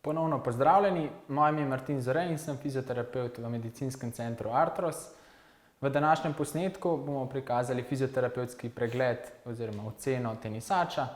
Ponovno pozdravljeni, moje ime je Martin Zore in sem fizioterapevt v medicinskem centru Artros. V današnjem posnetku bomo prikazali fizioterapevtski pregled oziroma oceno tenisača.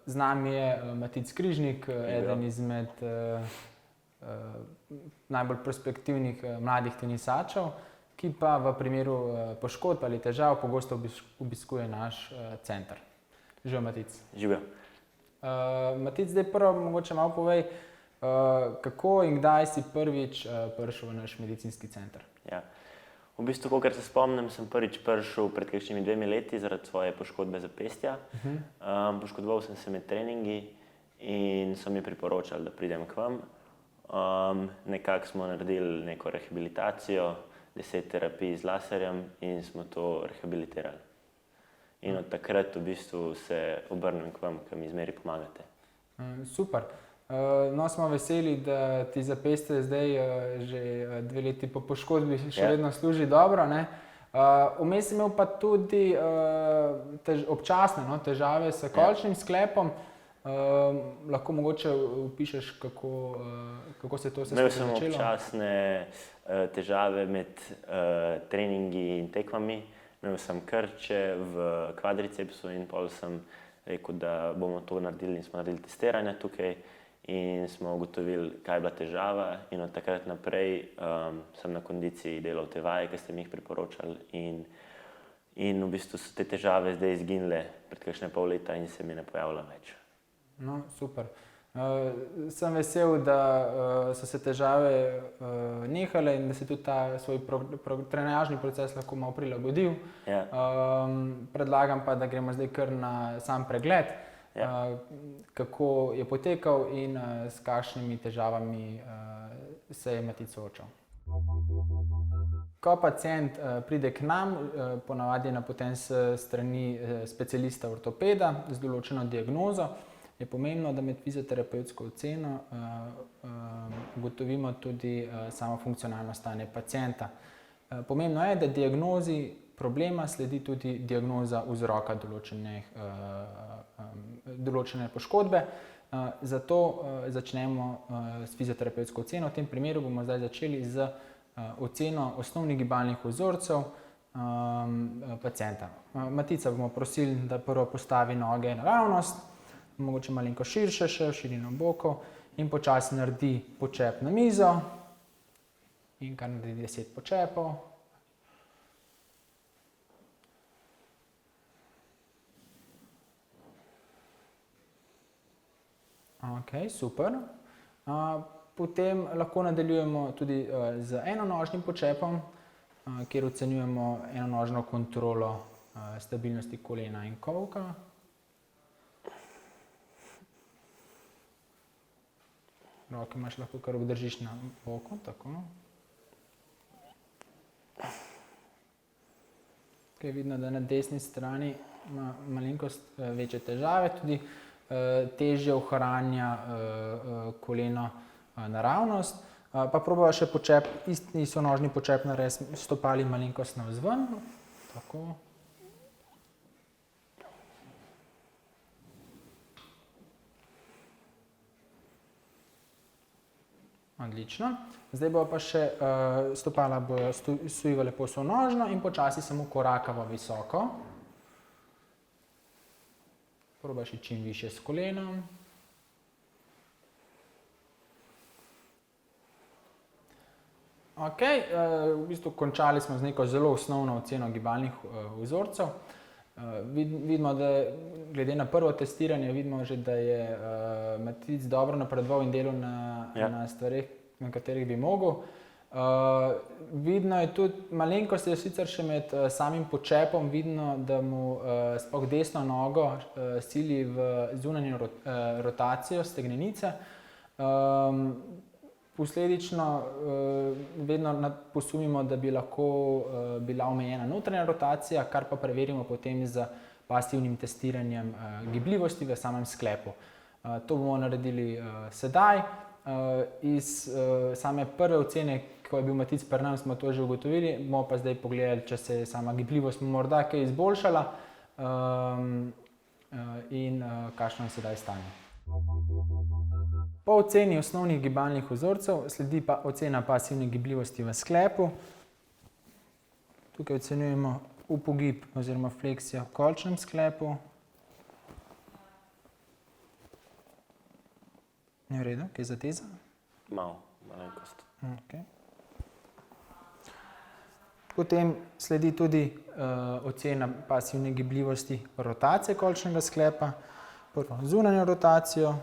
Z nami je Matic Križnik, eden izmed najbolj perspektivnih mladih tenisačev, ki pa v primeru poškodb ali težav pogosto obiskuje naš center. Živijo, Matic. Živijo. Matic, zdaj prvo mogoče malo povej, kako in kdaj si prvič prišel v naš medicinski center? Ja. V bistvu, kolikor se spomnim, sem prvič prišel pred kakšnimi 2 leti zaradi svoje poškodbe zapestja. Poškodoval sem se med treningi in so mi priporočali, da pridem k vam. Nekako smo naredili neko rehabilitacijo, 10 terapij z laserjem in smo to rehabilitirali. In od takrat v bistvu se obrnem k vam, ki mi zmeri pomagate. Super. No, smo veseli, da ti zapestje zdaj že 2 leti po poškodbi še vedno služi dobro, ne? Vmes si imel pa tudi občasne težave s kolčnim sklepom. Lahko mogoče opišeš, kako se to vse skupaj začelo? Imel sem občasne težave med treningi in tekmami. Imel sem krče v kvadricepsu in pol sem rekel, da bomo to naredili in smo naredili testiranja tukaj in smo ugotovili, kaj je bila težava, in od takrat naprej sem na kondiciji delal te vaje, ki ste mi jih priporočali, in v bistvu so te težave zdaj izginile pred kakšne pol leta in se mi ne pojavlja več. No, super. Sem vesel, da so se težave nehale in da si tudi ta svoj trenažni proces lahko malo prilagodil. Predlagam pa, da gremo zdaj kar na sam pregled, kako je potekal in s kakšnimi težavami se je Matic soočal. Ko pacient pride k nam, ponavadi je napoten s strani specialista ortopeda z določeno diagnozo, je pomembno, da med fizioterapevtsko oceno ugotovimo tudi samo funkcionalno stanje pacienta. Pomembno je, da diagnozi problema sledi tudi diagnoza vzroka določene poškodbe. Zato začnemo s fizioterapevtsko oceno. V tem primeru bomo zdaj začeli z oceno osnovnih gibalnih vzorcev pacienta. Matica bomo prosili, da prvo postavi noge naravnost, mogoče malenko širše še, v širino bokov, in počasi naredi počep na mizo in kar naredi 10 počepov. Ok, super. Potem lahko nadaljujemo tudi z enonožnim počepom, kjer ocenjujemo enonožno kontrolo stabilnosti kolena in kolka. Roke imaš lahko kar obdržiš na boku, tako. Tukaj je vidno, da na desni strani ima malenkost večje težave, tudi težje ohranja koleno naravnost. Pa probava še počep, isti sonožni počep narediti s stopali malenkost navzven, tako. Odlično. Zdaj bo pa še stopala stojiva lepo sonožno in počasi samo korakava visoko. Probaj še čim višje s kolenom. Ok, v bistvu končali smo z neko zelo osnovno oceno gibalnih vzorcev. Vidimo, da glede na prvo testiranje, vidimo že, da je Matic dobro napredoval in delal na stvareh, na katerih bi mogel. Vidno je tudi, malenkost je sicer še med samim počepom vidno, da mu sploh desno nogo sili v zunanjo rotacijo stegnenice. Posledično vedno posumimo, da bi lahko bila omejena notranja rotacija, kar pa preverimo potem z pasivnim testiranjem gibljivosti v samem sklepu. To bomo naredili sedaj. Iz same prve ocene, ko je bil Matic pri nam, smo to že ugotovili, bomo pa zdaj pogledali, če se je sama gibljivost morda kaj izboljšala in kakšno je sedaj stanje. Po oceni osnovnih gibalnih vzorcev sledi pa ocena pasivne gibljivosti v sklepu. Tukaj ocenjujemo upogib oziroma fleksijo v kolčnem sklepu. Je v redu, kaj je zateza? Malenkost. Okay. Potem sledi tudi ocena pasivne gibljivosti rotacije kolčnega sklepa. Prvo zunanjo rotacijo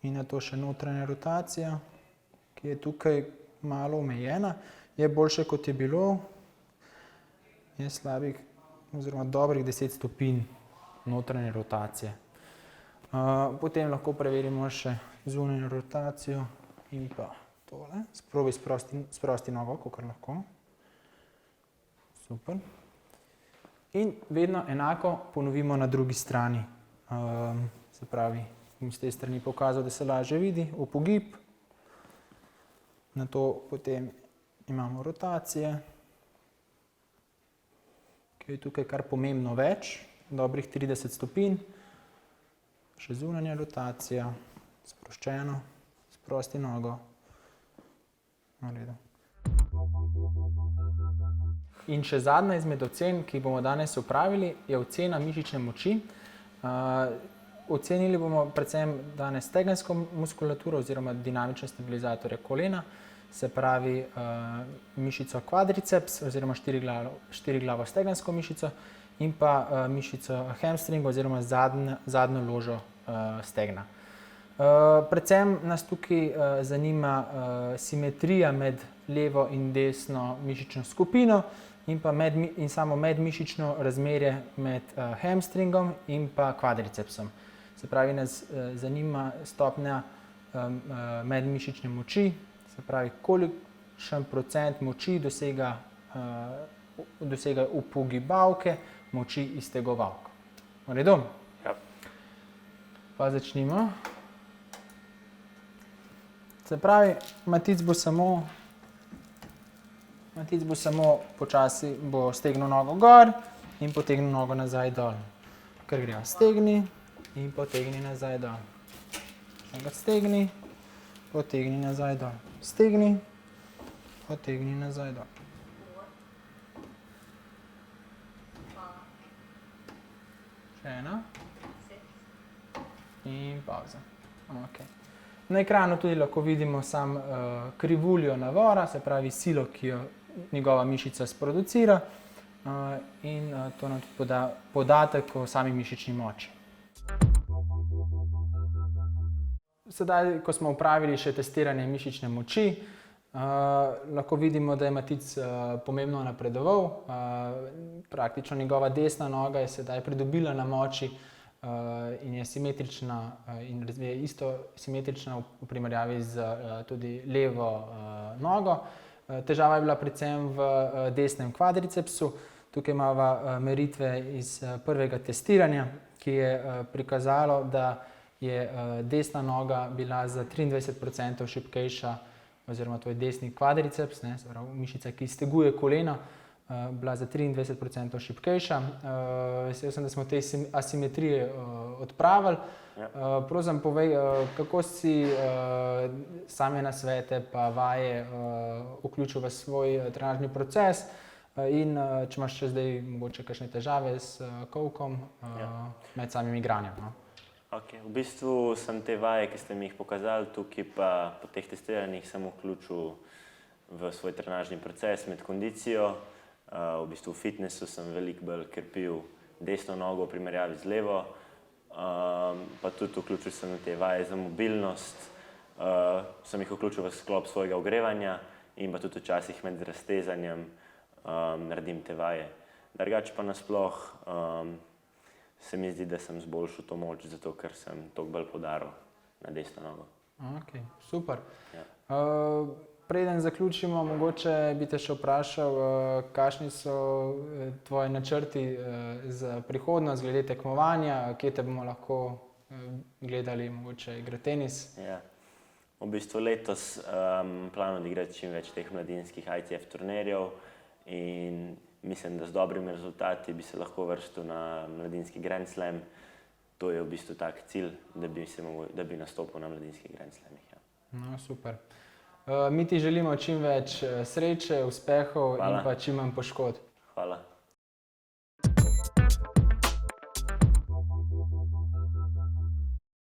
in nato še notranja rotacija, ki je tukaj malo omejena. Je boljše, kot je bilo. Je slabih oziroma dobrih 10 stopinj notranje rotacije. Potem lahko preverimo še zunanjo rotacijo in pa tole. Probaj sprosti nogo, kakor lahko. Super. In vedno enako ponovimo na drugi strani. Se pravi, bom s te strani pokazal, da se lažje vidi, upogib. Nato potem imamo rotacije, ki je tukaj kar pomembno več, dobrih 30 stopinj. Še zunanja rotacija, sproščeno, sprosti nogo. V redu. In še zadnja izmed ocen, ki bomo danes opravili, je ocena mišične moči. Ocenili bomo predvsem danes stegensko muskulaturo oziroma dinamične stabilizatorje kolena, se pravi mišico quadriceps oziroma štiriglavo stegensko mišico in pa mišico hamstring oziroma zadnjo ložo stegna. Predvsem nas tukaj zanima simetrija med levo in desno mišično skupino in pa samo medmišično razmerje med hamstringom in pa quadricepsom. Se pravi, nas zanima stopnja medmišične moči, se pravi, kolikšen procent moči dosega upogibavke moči iztegovalk. V redu? Ja. Pa začnimo. Se pravi, Matic bo samo počasi bo stegnil nogo gor in potegnil nogo nazaj dol. Ker gremo stegni in potegni nazaj dol. Še enkrat stegni, potegni nazaj dol. Stegni, potegni nazaj dol. Še ena. In pavza. Okay. Na ekranu tudi lahko vidimo sam krivuljo navora, se pravi silo, ki jo njegova mišica sproducira, in to nam tudi poda podatek o sami mišični moči. Sedaj, ko smo opravili še testiranje mišične moči, lahko vidimo, da je Matic pomembno napredoval. Praktično njegova desna noga je sedaj pridobila na moči in je simetrična in razvija isto simetrična v primerjavi z tudi levo nogo. Težava je bila predvsem v desnem kvadricepsu. Tukaj imamo meritve iz prvega testiranja, ki je prikazalo, da je desna noga bila za 23% šibkejša, oziroma to je desni kvadriceps, se pravi mišica, ki izteguje kolena, bila za 23% šibkejša. Vesel sem, da smo te asimetrije odpravili. Ja. Prosim, povej, kako si same nasvete pa vaje vključil v svoj trenažni proces in če imaš še zdaj mogoče kakšne težave s kolkom med samim igranjem. No? Okay. V bistvu sem te vaje, ki ste mi jih pokazali tukaj, pa po teh testiranjih sem vključil v svoj trenažni proces med kondicijo. V bistvu v fitnessu sem veliko bolj krepil desno nogo v primerjavi z levo, pa tudi vključil sem te vaje za mobilnost, sem jih vključil v sklop svojega ogrevanja in pa tudi včasih med raztezanjem naredim te vaje. Drugače pa nasploh se mi zdi, da sem zboljšal to moč, zato ker sem toliko bolj poudaril na desno nogo. Ok, super. Ja. Preden zaključimo, mogoče bi te še vprašal, kakšni so tvoji načrti za prihodnost glede tekmovanja, kje te bomo lahko gledali, mogoče igrati tenis? Ja. V bistvu letos planu odigrati čim več teh mladinskih ITF turnirjev in mislim, da z dobrimi rezultati bi se lahko vrstil na mladinski Grand Slam to je v bistvu tak cilj, da bi nastopil na mladinskih Grand Slamih. Ja. No, super. Mi ti želimo čim več sreče, uspehov Hvala. in pa čim manj poškodb. Hvala.